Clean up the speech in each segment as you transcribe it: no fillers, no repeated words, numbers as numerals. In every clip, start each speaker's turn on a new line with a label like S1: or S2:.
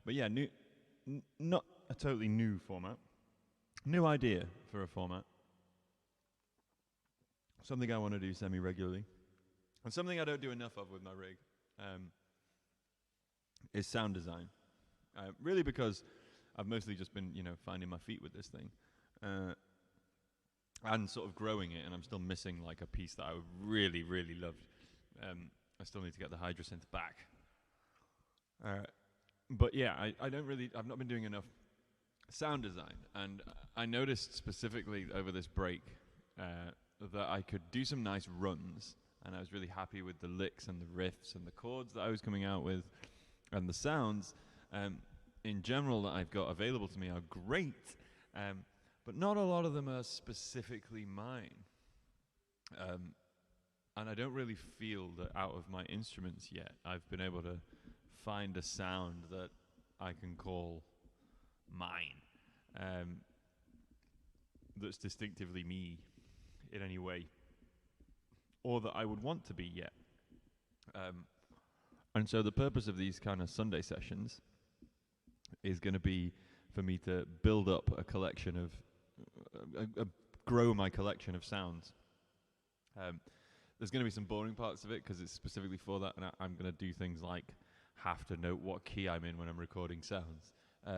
S1: But yeah, not a totally new format. New idea for a format. Something I want to do semi-regularly. And something I don't do enough of with my rig is sound design. Really because I've mostly just been, finding my feet with this thing. And sort of growing it, and I'm still missing like a piece that I really, really loved. I still need to get the Hydrosynth back. But yeah, I've not been doing enough sound design, and I noticed specifically over this break that I could do some nice runs, and I was really happy with the licks and the riffs and the chords that I was coming out with, and the sounds in general that I've got available to me are great, but not a lot of them are specifically mine. And I don't really feel that out of my instruments yet I've been able to find a sound that I can call mine, that's distinctively me in any way, or that I would want to be yet. And so the purpose of these kind of Sunday sessions is going to be for me to build up a collection of, grow my collection of sounds. There's going to be some boring parts of it because it's specifically for that, and I'm going to do things like have to note what key I'm in when I'm recording sounds,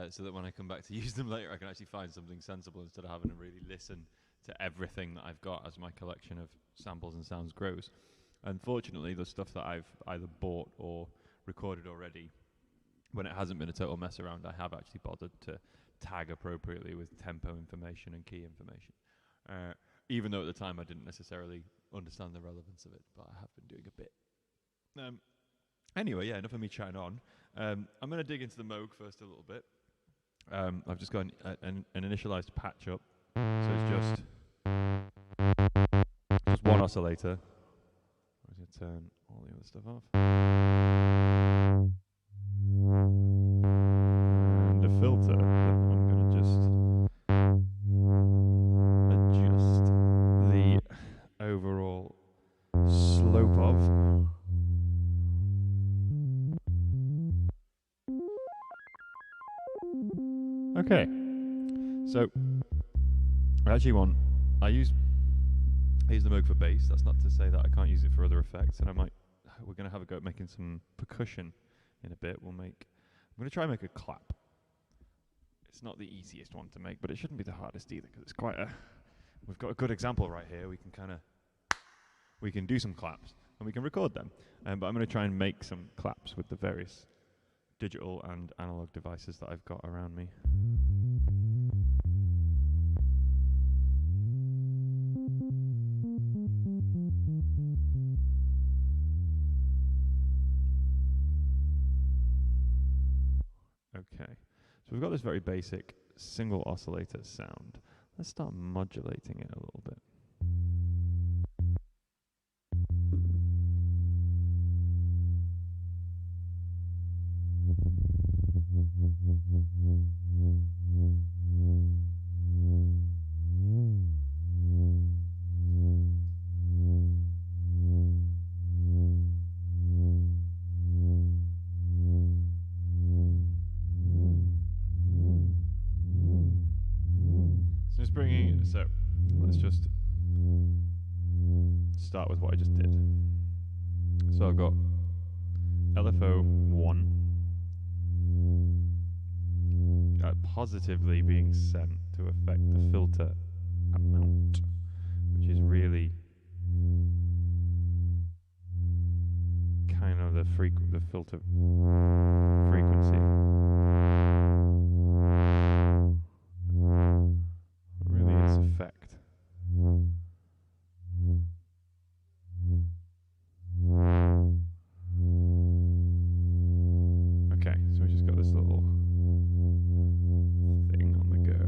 S1: so that when I come back to use them later, I can actually find something sensible instead of having to really listen to everything that I've got as my collection of samples and sounds grows. Unfortunately, the stuff that I've either bought or recorded already, when it hasn't been a total mess around, I have actually bothered to tag appropriately with tempo information and key information. Even though at the time I didn't necessarily understand the relevance of it, but I have been doing a bit. Anyway, yeah, enough of me chatting on. I'm going to dig into the Moog first a little bit. I've just got an initialized patch up, so it's just one oscillator. I'm going to turn all the other stuff off. And a filter that I'm going to just adjust the overall slope of. Okay, so I use the Moog for bass. That's not to say that I can't use it for other effects, and we're going to have a go at making some percussion in a bit. I'm going to try and make a clap. It's not the easiest one to make, but it shouldn't be the hardest either, because it's we've got a good example right here. We can do some claps, and we can record them. But I'm going to try and make some claps with the various digital and analog devices that I've got around me. Okay, so we've got this very basic single oscillator sound. Let's start modulating it a little bit. So let's just start with what I just did. So I've got LFO 1 positively being sent to affect the filter amount, which is really kind of the filter frequency. Really its effect. Okay, so we just got this little thing on the go.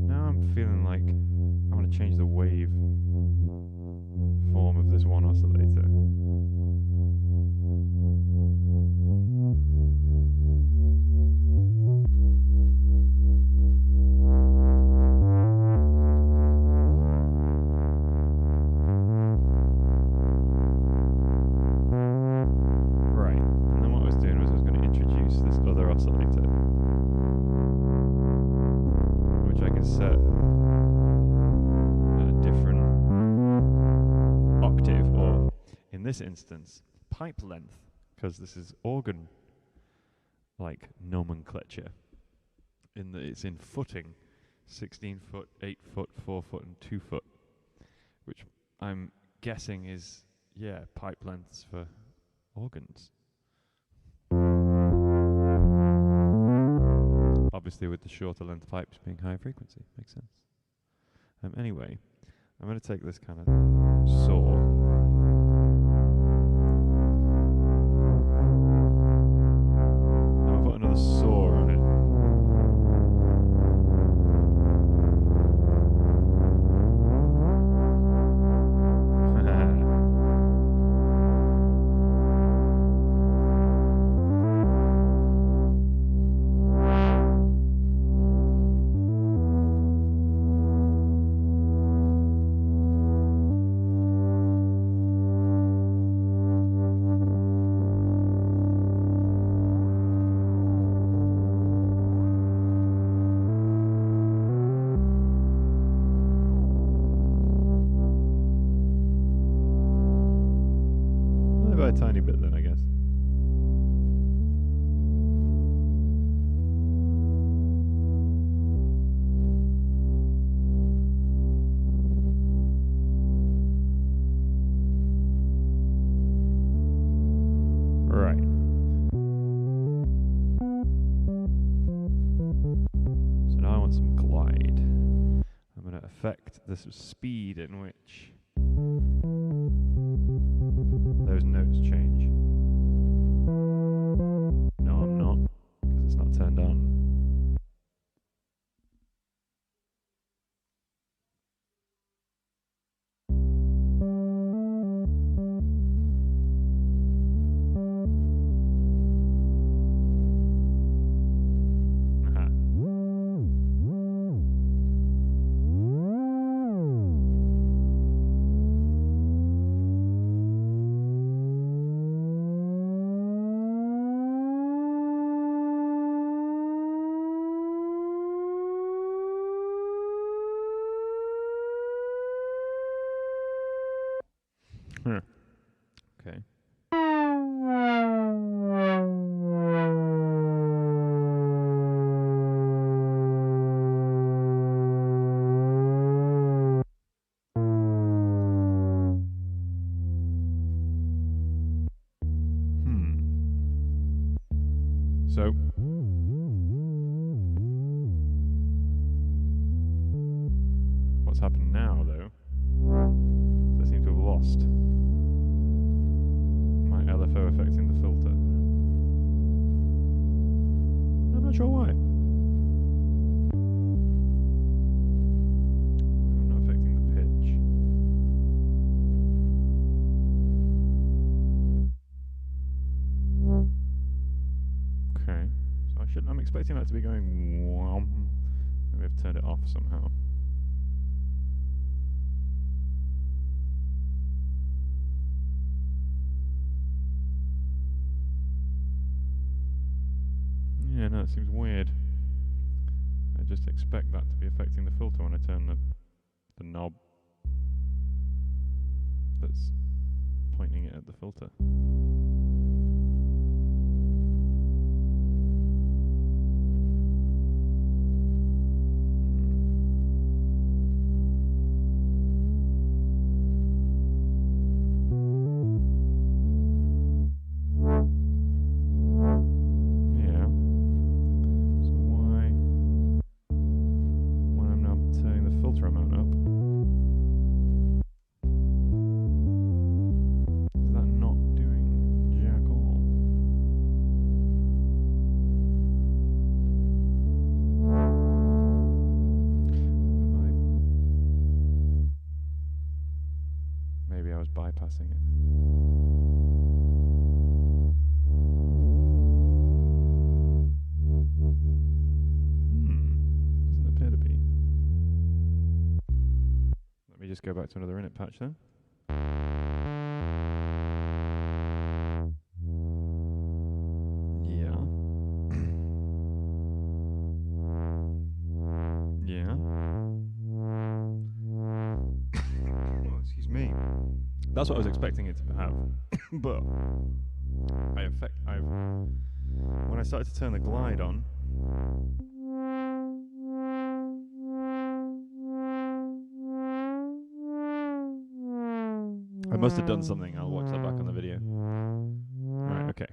S1: Now I'm feeling like I want to change the wave form of this one oscillator. Oscillator. this instance, pipe length, because this is organ like nomenclature, in that it's in footing, 16 foot, 8 foot, 4 foot, and 2 foot, which I'm guessing is, pipe lengths for organs. Obviously with the shorter length pipes being higher frequency, makes sense. Anyway, I'm going to take this kind of saw. I'll put another saw on it. A tiny bit then, I guess. Right. So now I want some glide. I'm going to affect the speed in which those notes change. No, I'm not, because it's not turned on. Okay. So what's happened now, though, is I seem to have lost my LFO affecting the filter. I'm not sure why. I'm not affecting the pitch. Okay, so I'm expecting that to be going whomp. Maybe I've turned it off somehow. Yeah, no, it seems weird. I just expect that to be affecting the filter when I turn the knob that's pointing it at the filter. Bypassing it. Doesn't appear to be. Let me just go back to another init patch then. Yeah. Yeah. Oh, excuse me. That's what I was expecting it to have. But when I started to turn the glide on, I must have done something. I'll watch that back on the video. Right, okay.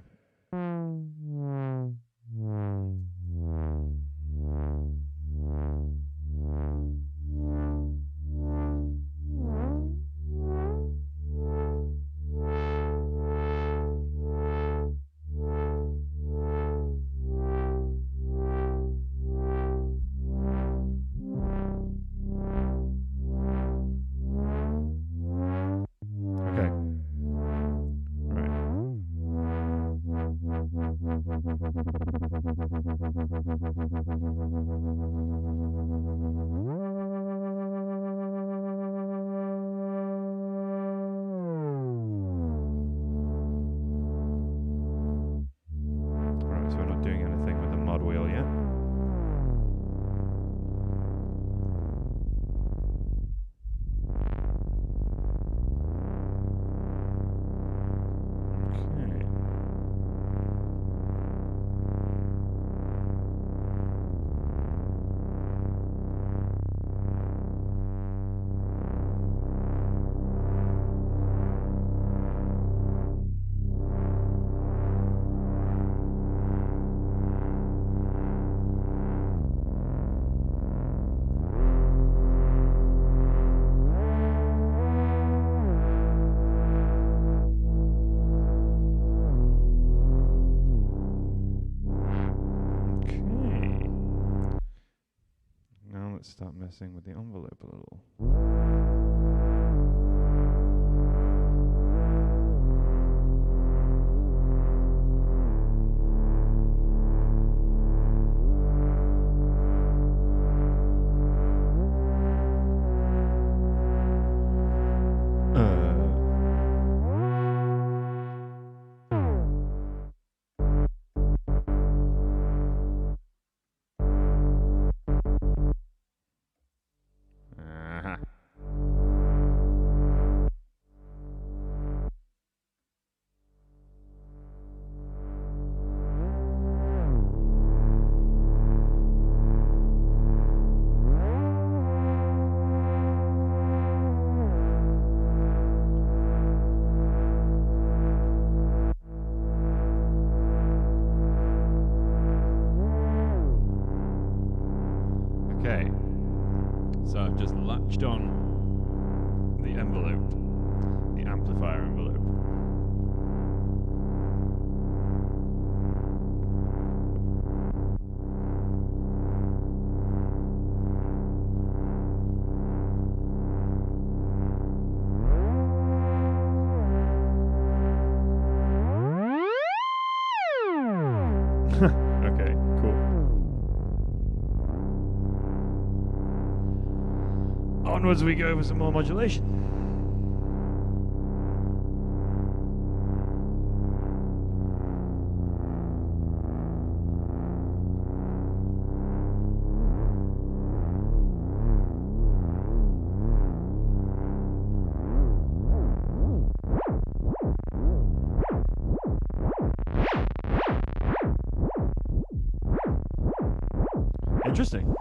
S1: Let's start messing with the envelope a little. Okay, so I've just latched on the envelope, the amplifier envelope. Okay, cool. Onwards we go for some more modulation. Interesting.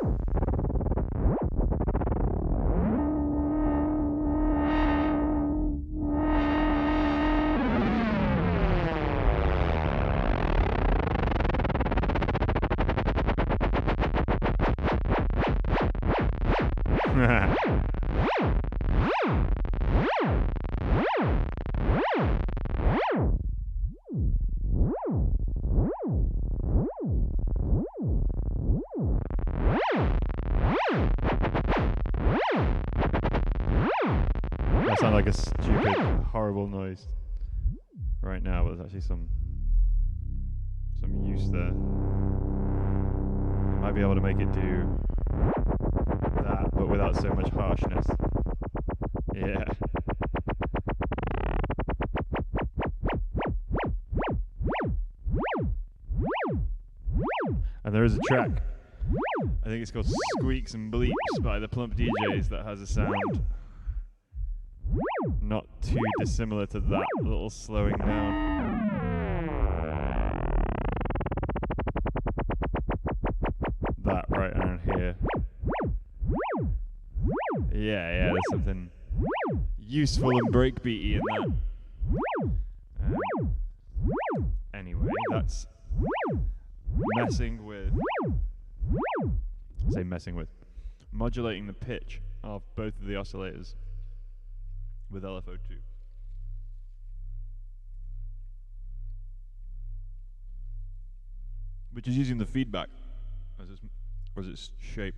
S1: That sounds like a stupid, horrible noise right now, but there's actually some use there. I might be able to make it do that, but without so much harshness. Yeah. And there is a track, I think it's called Squeaks and Bleeps by the Plump DJs, that has a sound not too dissimilar to that little slowing down. That right around here. Yeah, there's something useful and breakbeaty in that. Anyway, that's modulating the pitch of both of the oscillators with LFO2. Which is using the feedback as its shape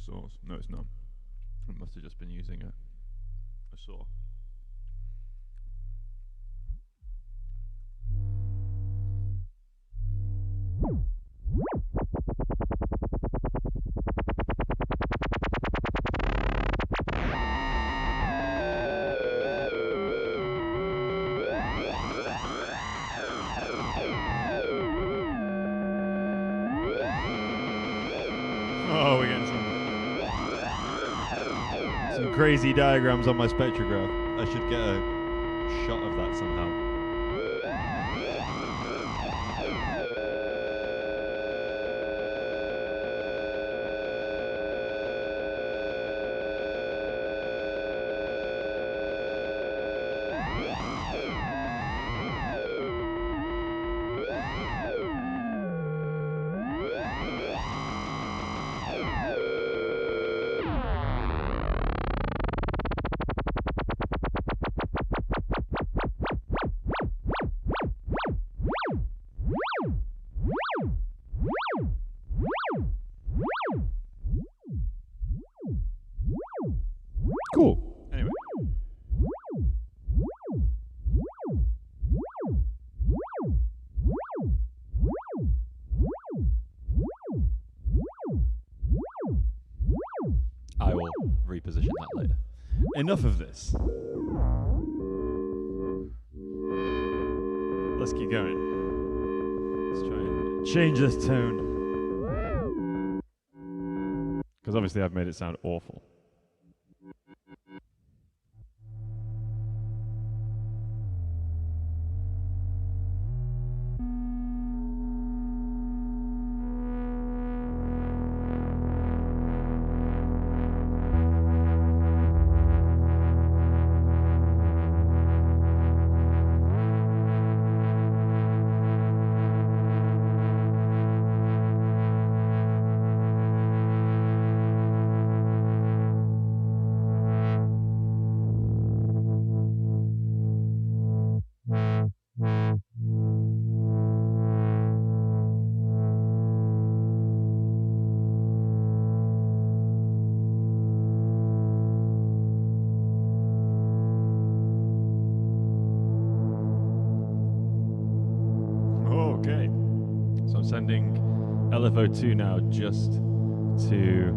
S1: source. No, it's not. It must have just been using a saw. Oh, we're getting some crazy diagrams on my spectrograph. I should get a shot of that somehow. Cool. Anyway. I will reposition that later. Enough of this. Let's keep going. Let's try and change this tone. Because obviously I've made it sound awful. Okay, so I'm sending LFO2 now just to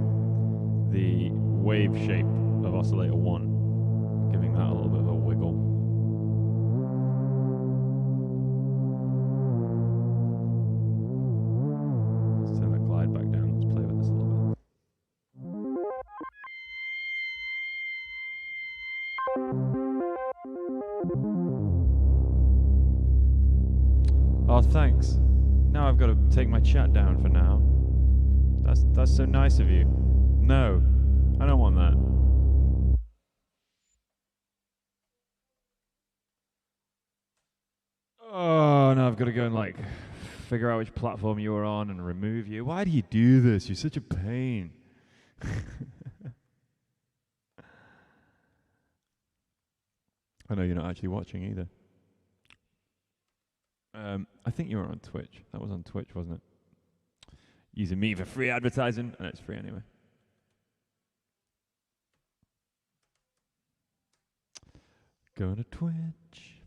S1: the wave shape of oscillator 1, giving that a little bit of a wiggle. Let's turn the glide back down. Let's play with this a little bit. Oh, thanks. Now I've got to take my chat down for now. That's so nice of you. No, I don't want that. Oh, no, I've got to go and like figure out which platform you were on and remove you. Why do you do this? You're such a pain. I know you're not actually watching either. I think you were on Twitch. That was on Twitch, wasn't it? Using me for free advertising, and it's free anyway. Going to Twitch.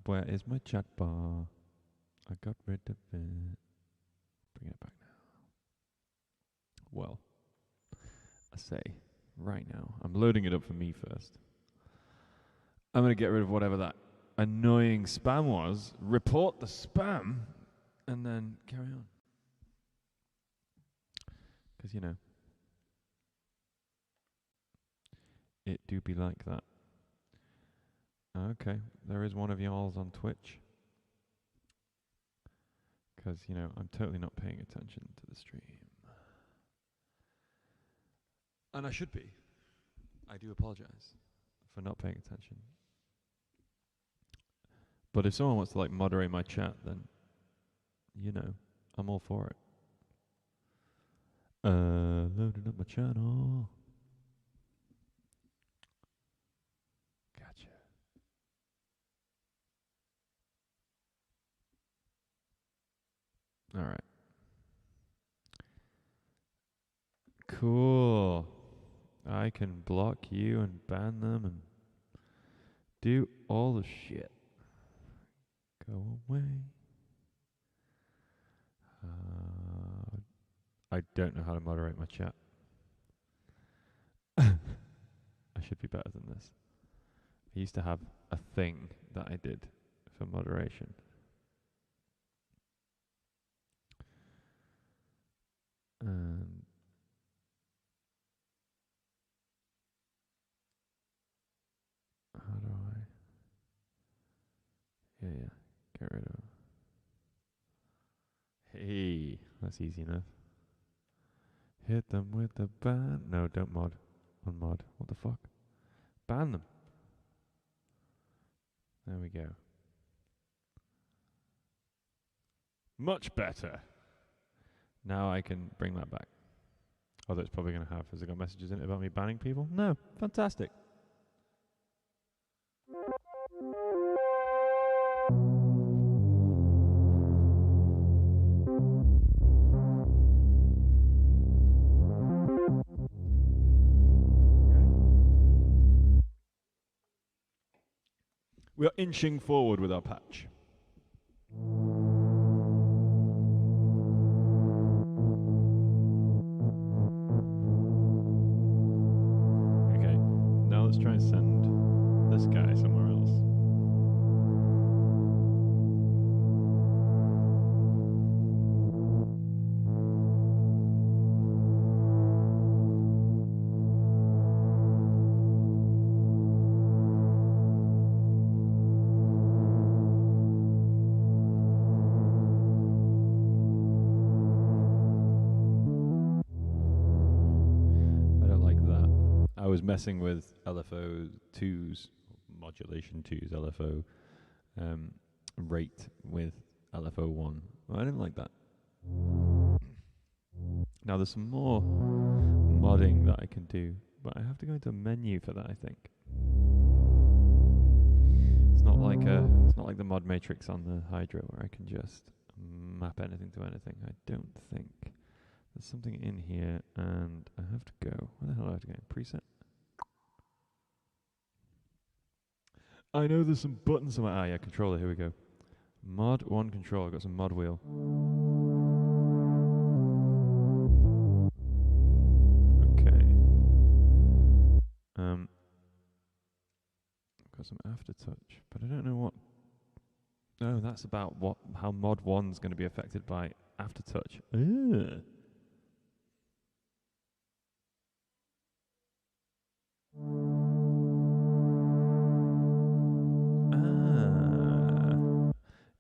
S1: Where is my chat bar? I got rid of it. Bring it back now. Well, I say right now, I'm loading it up for me first. I'm going to get rid of whatever that annoying spam was, report the spam, and then carry on. Because, you know, It do be like that. Okay, there is one of y'alls on Twitch. Because, you know, I'm totally not paying attention to the stream. And I should be. I do apologize for not paying attention. But if someone wants to, like, moderate my chat, then, you know, I'm all for it. Loading up my channel. Gotcha. All right. Cool. I can block you and ban them and do all the shit. Go away. I don't know how to moderate my chat. I should be better than this. I used to have a thing that I did for moderation. And how do I? Yeah. Get rid of. Hey, that's easy enough. Hit them with the ban. No, don't mod. Unmod. What the fuck? Ban them. There we go. Much better. Now I can bring that back. Although it's probably going to have. Has it got messages in it about me banning people? No. Fantastic. We are inching forward with our patch. Okay, now let's try and send this guy somewhere else. Messing with LFO 2's modulation 2's LFO rate with LFO 1. Well, I didn't like that. Now there's some more modding that I can do, but I have to go into a menu for that, I think. It's not like the mod matrix on the Hydra where I can just map anything to anything. I don't think. There's something in here and I have to go. Where the hell do I have to go? Preset? I know there's some buttons somewhere. Ah, yeah, controller. Here we go. Mod 1 controller. I've got some mod wheel. Okay. I've got some aftertouch, but I don't know what. No, that's about how mod 1's going to be affected by aftertouch. Ugh.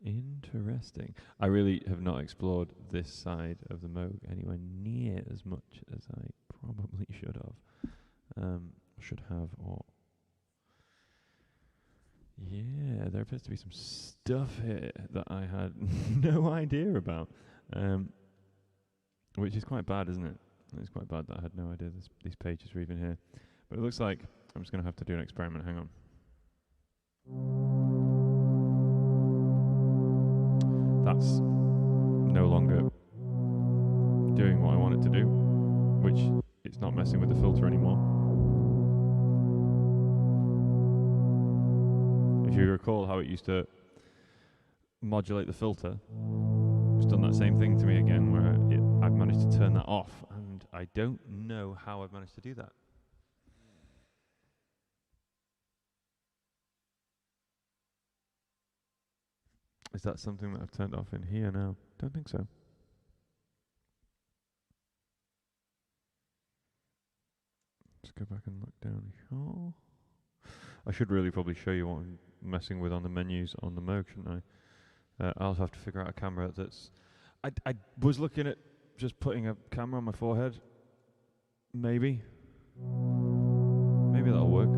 S1: Interesting. I really have not explored this side of the Moog anywhere near as much as I probably should have. Or yeah, there appears to be some stuff here that I had no idea about, which is quite bad, isn't it? It's quite bad that I had no idea these pages were even here. But it looks like I'm just going to have to do an experiment. Hang on. That's no longer doing what I want it to do, which it's not messing with the filter anymore. If you recall how it used to modulate the filter, it's done that same thing to me again, where I've managed to turn that off, and I don't know how I've managed to do that. Is that something that I've turned off in here now? Don't think so. Just go back and look down here. I should really probably show you what I'm messing with on the menus on the Moog, shouldn't I? I also have to figure out a camera that's... I was looking at just putting a camera on my forehead. Maybe. Maybe that'll work.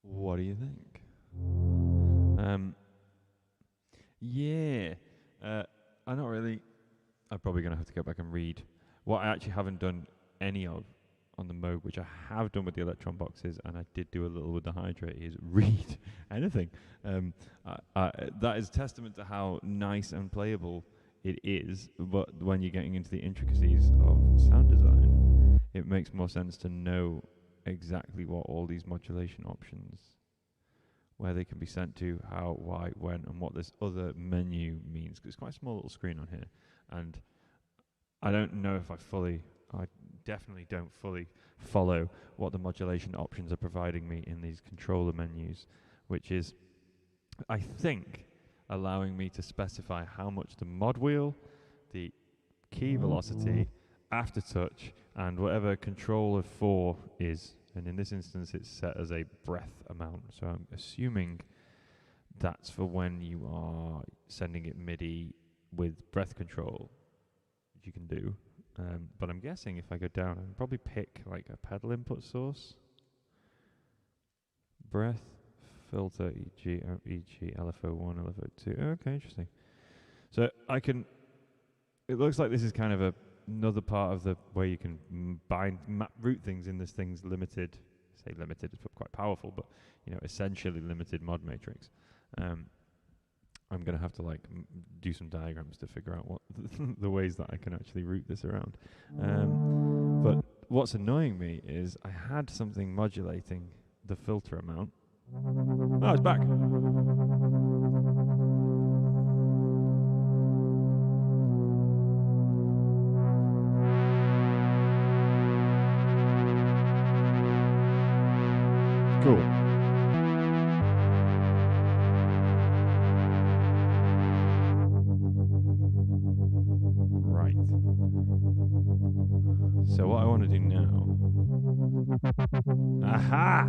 S1: What do you think? Yeah. I'm not really... I'm probably going to have to go back and read. What I actually haven't done any of on the Moog, which I have done with the Electron boxes, and I did do a little with the Hydrate, is read anything. That is testament to how nice and playable it is, but when you're getting into the intricacies of sound design, it makes more sense to know exactly what all these modulation options, where they can be sent to, how, why, when, and what this other menu means, because it's quite a small little screen on here, and I don't know if I definitely don't fully follow what the modulation options are providing me in these controller menus, which is, I think, allowing me to specify how much the mod wheel, the key velocity, aftertouch, and whatever controller 4 is. And in this instance, it's set as a breath amount. So I'm assuming that's for when you are sending it MIDI with breath control, which you can do. But I'm guessing if I go down, I can probably pick like a pedal input source. Breath, filter, EG, LFO1, LFO2. Okay, interesting. So I can... It looks like this is kind of another part of the way you can route things in this thing's limited... Say limited, it's quite powerful, but essentially limited mod matrix. I'm going to have to do some diagrams to figure out what the ways that I can actually route this around. But what's annoying me is I had something modulating the filter amount. Oh, it's back. Cool. Right. So what I want to do now... Aha!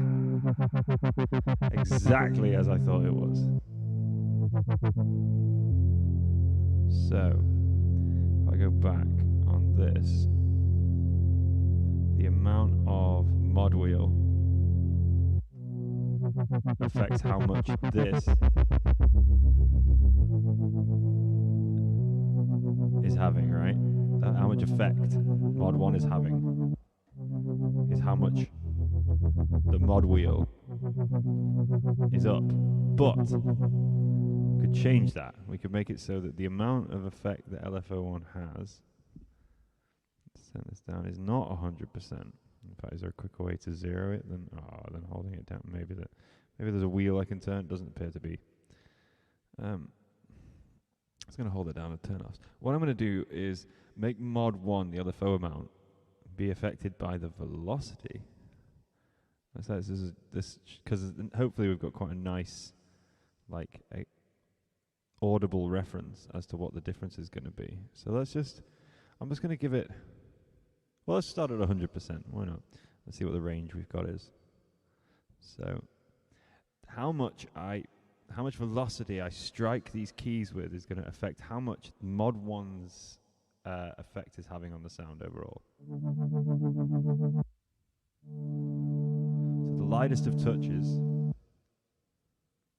S1: Exactly as I thought it was. So, if I go back on this, the amount of mod wheel affects how much this is having, right? How much effect mod 1 is having is how much the mod wheel is up. But we could change that. We could make it so that the amount of effect that LFO1 has, let's send this down, is not 100%. In fact, is there a quicker way to zero it than holding it down? Maybe there's a wheel I can turn. It doesn't appear to be. I was going to hold it down and turn it off. What I'm going to do is make mod 1, the LFO amount, be affected by the velocity. So this because hopefully we've got quite a nice, a audible reference as to what the difference is going to be. So I'm just going to give it. Well, let's start at 100%. Why not? Let's see what the range we've got is. So, how much velocity I strike these keys with is going to affect how much mod 1's effect is having on the sound overall. So the lightest of touches,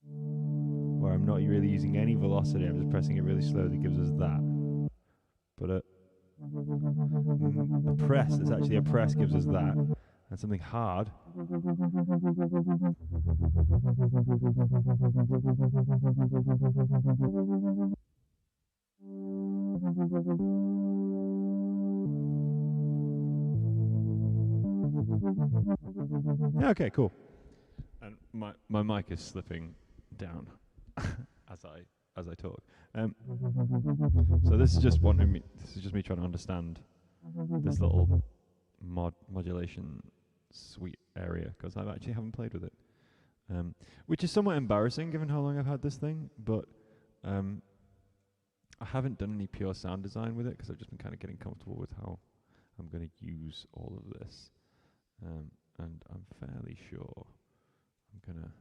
S1: where I'm not really using any velocity, I'm just pressing it really slowly, gives us that. But a press, there's actually a press, gives us that. And something hard yeah, okay, cool. And my mic is slipping down as I talk. So this is just me trying to understand this little modulation suite area, because I actually haven't played with it, which is somewhat embarrassing given how long I've had this thing, but I haven't done any pure sound design with it because I've just been kind of getting comfortable with how I'm going to use all of this. And I'm fairly sure I'm going to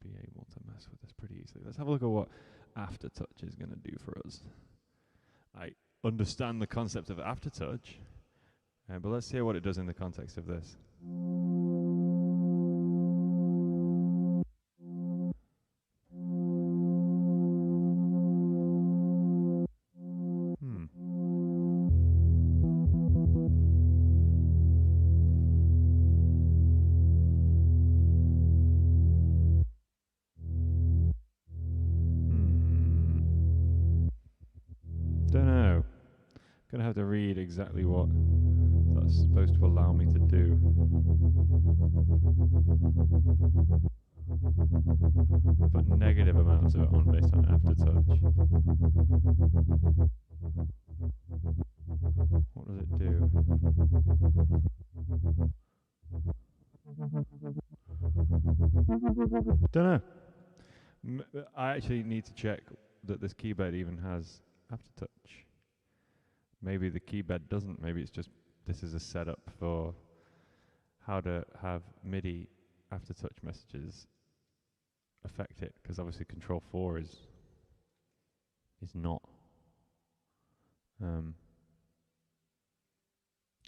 S1: be able to mess with this pretty easily. Let's have a look at what Aftertouch is going to do for us. I understand the concept of Aftertouch, but let's see what it does in the context of this. Don't know. Gonna have to read exactly what that's supposed to allow me to do. But negative amounts of it on based on Aftertouch. What does it do? Don't know. I actually need to check that this keybed even has Aftertouch. Maybe the keybed doesn't. Maybe it's just this is a setup for how to have MIDI Aftertouch messages affect it, because obviously Control 4 is not.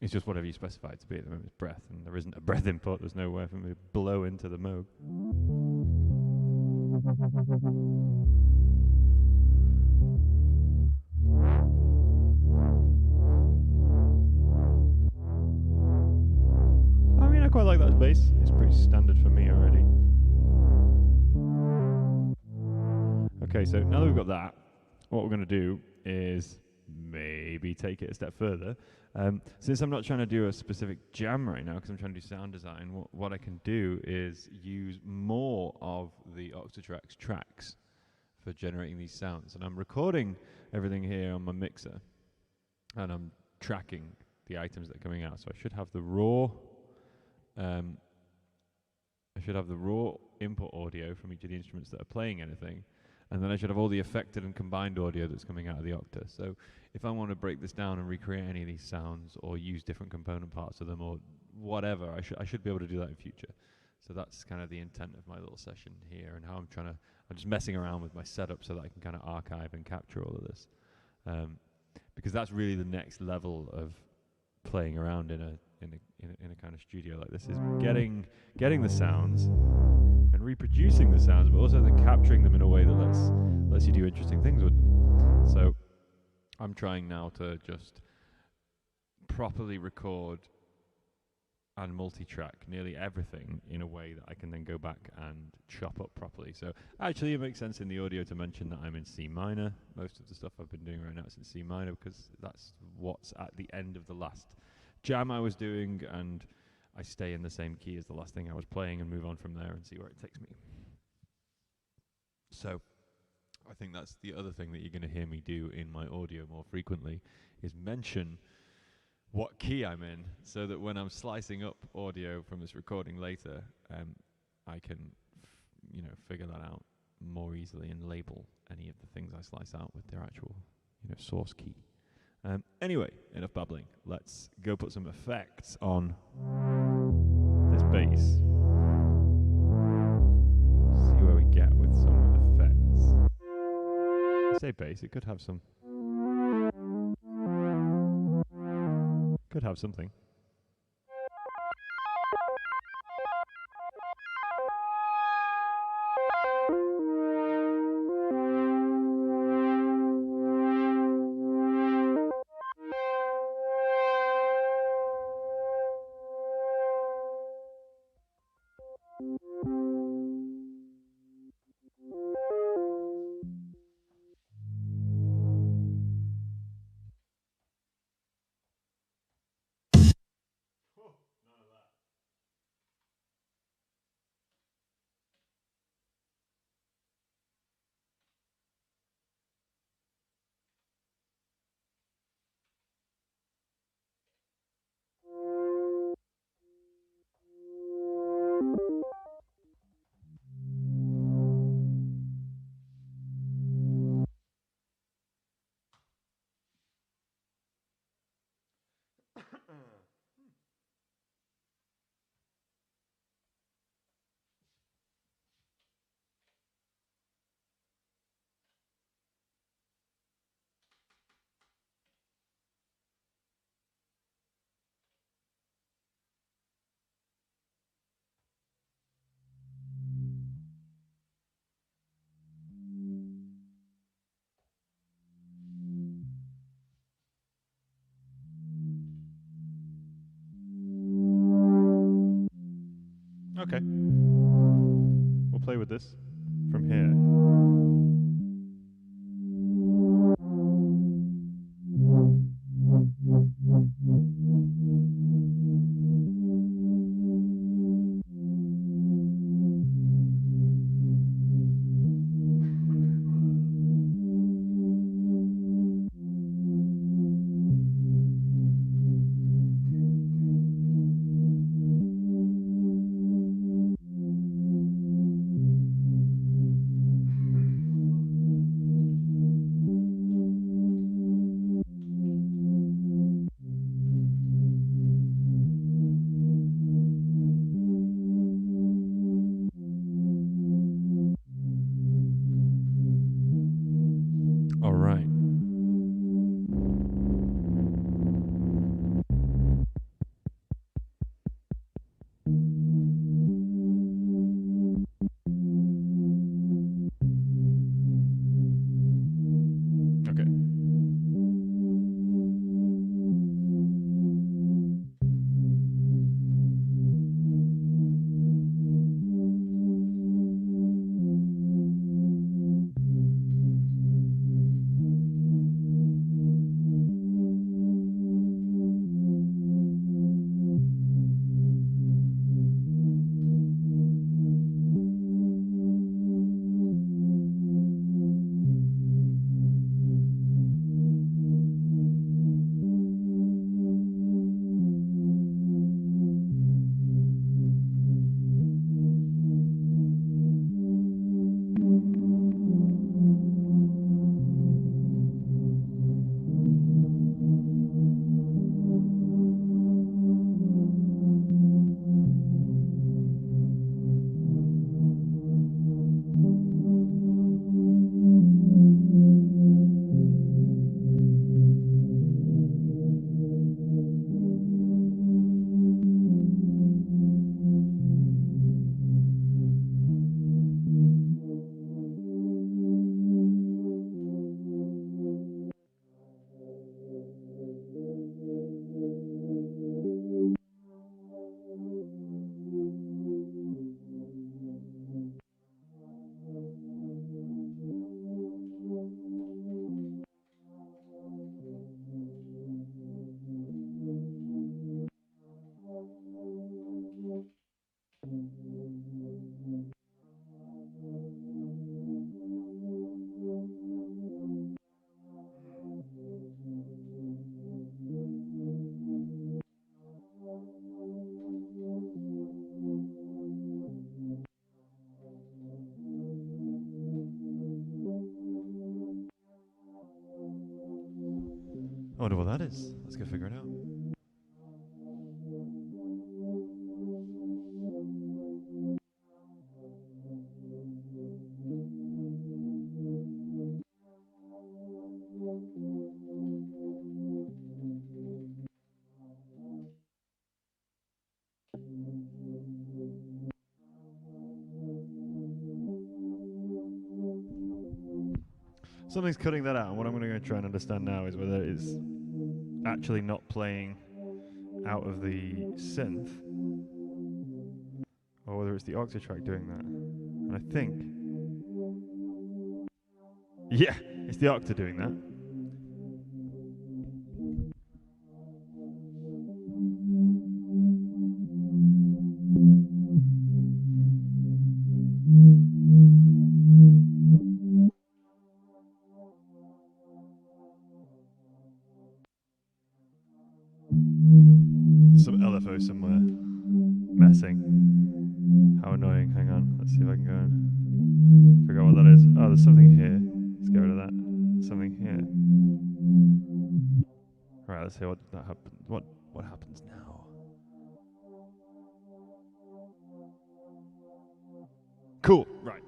S1: It's just whatever you specify it to be at the moment. It's breath, and there isn't a breath input. There's nowhere for me to blow into the Moog. I mean, I quite like that bass. It's pretty standard for me already. Okay, so now that we've got that, what we're going to do is maybe take it a step further. Since I'm not trying to do a specific jam right now, because I'm trying to do sound design, what I can do is use more of the Octatrack's tracks for generating these sounds. And I'm recording everything here on my mixer, and I'm tracking the items that are coming out. So I should have the raw input audio from each of the instruments that are playing anything, and then I should have all the affected and combined audio that's coming out of the Octa. So if I want to break this down and recreate any of these sounds or use different component parts of them or whatever, I should be able to do that in future. So that's kind of the intent of my little session here, and how I'm just messing around with my setup so that I can kind of archive and capture all of this. Because that's really the next level of playing around in a kind of studio like this, is getting the sounds and reproducing the sounds, but also then capturing them in a way that lets you do interesting things with them. So I'm trying now to just properly record and multi-track nearly everything in a way that I can then go back and chop up properly. So actually it makes sense in the audio to mention that I'm in C minor. Most of the stuff I've been doing right now is in C minor, because that's what's at the end of the last jam I was doing, and I stay in the same key as the last thing I was playing and move on from there and see where it takes me. So I think that's the other thing that you're going to hear me do in my audio more frequently, is mention what key I'm in, so that when I'm slicing up audio from this recording later, I can figure that out more easily and label any of the things I slice out with their actual source key. Anyway, enough babbling. Let's go put some effects on this bass. See where we get with some effects. I say bass, it could have some. Could have something. Okay. We'll play with this from here. All right. Okay. I wonder what that is. Let's go figure it out. Something's cutting that out, and what I'm going to try and understand now is whether it's actually not playing out of the synth, or whether it's the Octatrack doing that. And I think, yeah, it's the Octa doing that. There's some LFO somewhere messing. How annoying. Hang on, let's see if I can go and figure out what that is. Oh, there's something here. Let's get rid of that. Something here. Right, let's see what that happens. What happens now? Cool. Right.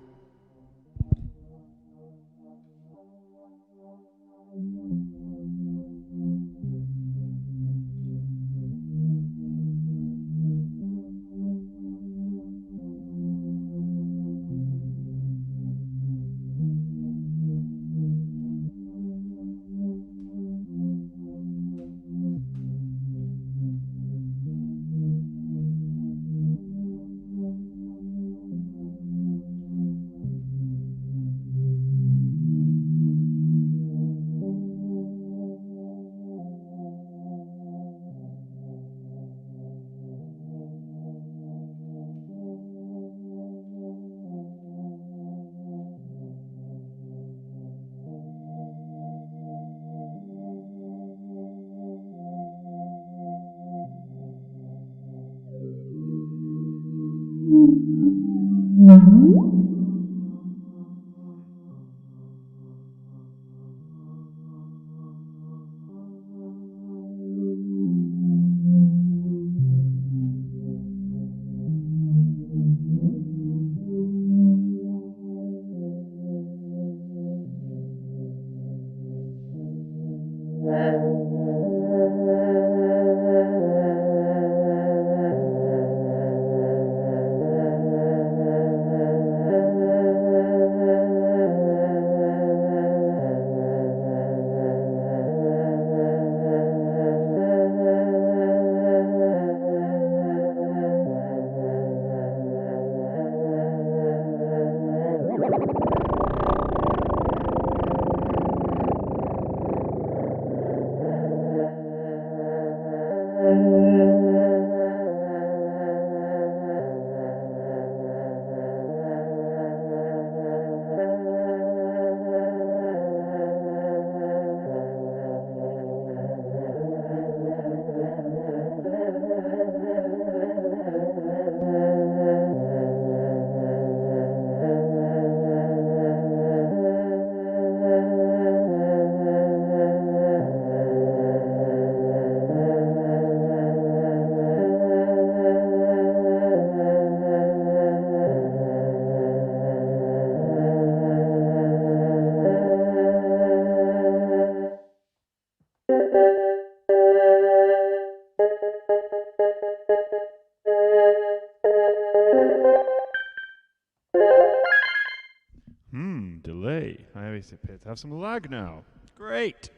S1: Delay. I always appear to have some lag now. Great.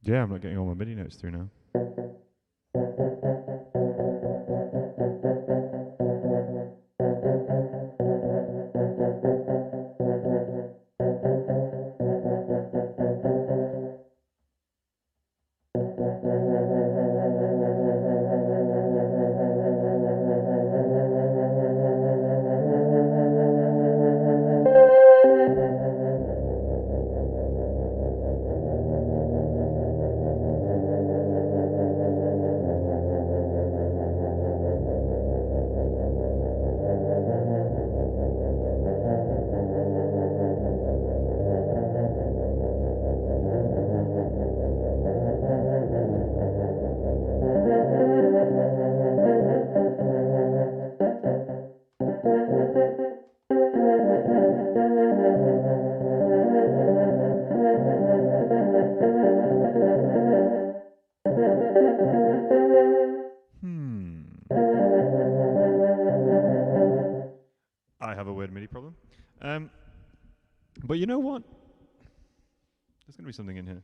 S1: Yeah, I'm not getting all my MIDI notes through now. I have a weird MIDI problem. But you know what? There's going to be something in here.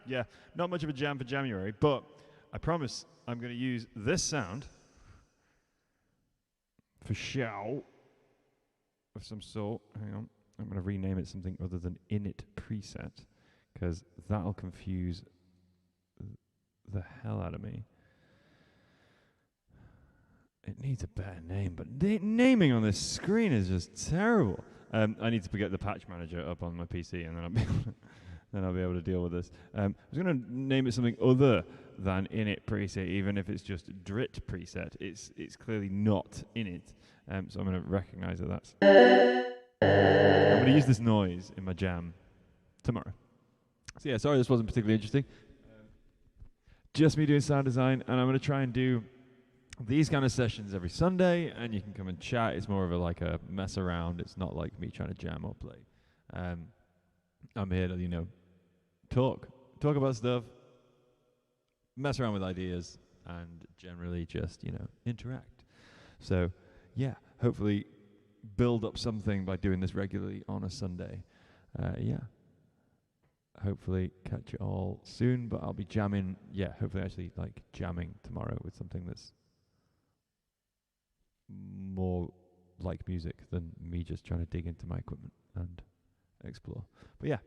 S1: Yeah, not much of a jam for Jamuary, but I promise I'm going to use this sound for show of some sort. Hang on, I'm going to rename it something other than init preset, because that'll confuse the hell out of me. It needs a better name, but naming on this screen is just terrible. I need to get the patch manager up on my PC, and then I'll be able to deal with this. I was going to name it something other than init preset, even if it's just drit preset. It's clearly not init, so I'm going to recognize that that's. I'm going to use this noise in my jam tomorrow. So yeah, sorry this wasn't particularly interesting. Just me doing sound design, and I'm going to try and do these kind of sessions every Sunday, and you can come and chat. It's more of a mess around. It's not like me trying to jam or play. I'm here to, talk about stuff, mess around with ideas, and generally just, interact. So, yeah, hopefully build up something by doing this regularly on a Sunday. Hopefully catch you all soon, but I'll be jamming, hopefully actually jamming tomorrow with something that's more like music than me just trying to dig into my equipment and explore. But yeah.